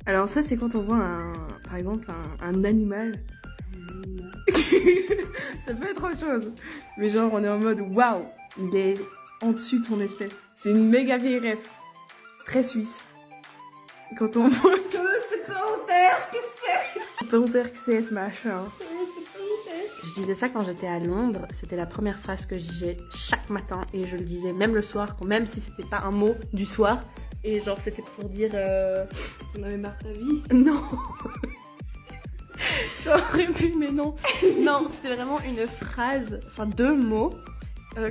Alors ça, c'est quand on voit par exemple un animal. Ça peut être autre chose. Mais genre, on est en mode, waouh, il est en dessus de son espèce. C'est une méga vieille ref. Très suisse. Quand on voit que c'est Panthère, que c'est Panthère, que c'est ce machin. Je disais ça quand j'étais à Londres. C'était la première phrase que je disais chaque matin. Et je le disais même le soir, même si c'était pas un mot du soir. Et genre, c'était pour dire... On avait marre de ta vie. Non. Ça aurait pu, mais non. Non, c'était vraiment une phrase, enfin 2 mots,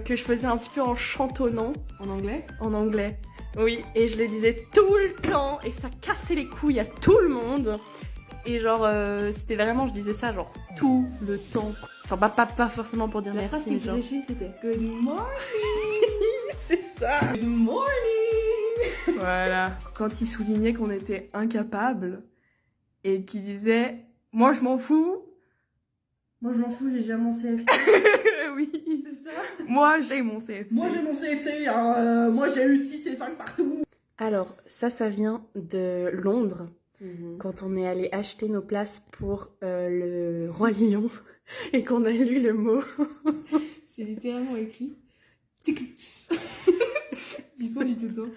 que je faisais un petit peu en chantonnant. En anglais? En anglais. Oui, et je le disais tout le temps, et ça cassait les couilles à tout le monde. Et genre, c'était vraiment, je disais ça genre tout le temps. Enfin, pas forcément pour dire La phrase merci, qui mais me genre... faisait chier, c'était Good morning. C'est ça. Good morning. Voilà. Quand il soulignait qu'on était incapable, et qu'il disait, moi je m'en fous. Moi je m'en fous, j'ai déjà mon CFC. Oui, C'est ça. moi j'ai mon CFC. Moi j'ai mon CFC, hein, moi j'ai eu 6 et 5 partout. Alors, ça vient de Londres, quand on est allé acheter nos places pour le Roi Lion et qu'on a lu le mot. C'est littéralement écrit. Du coup, on dit tout le temps.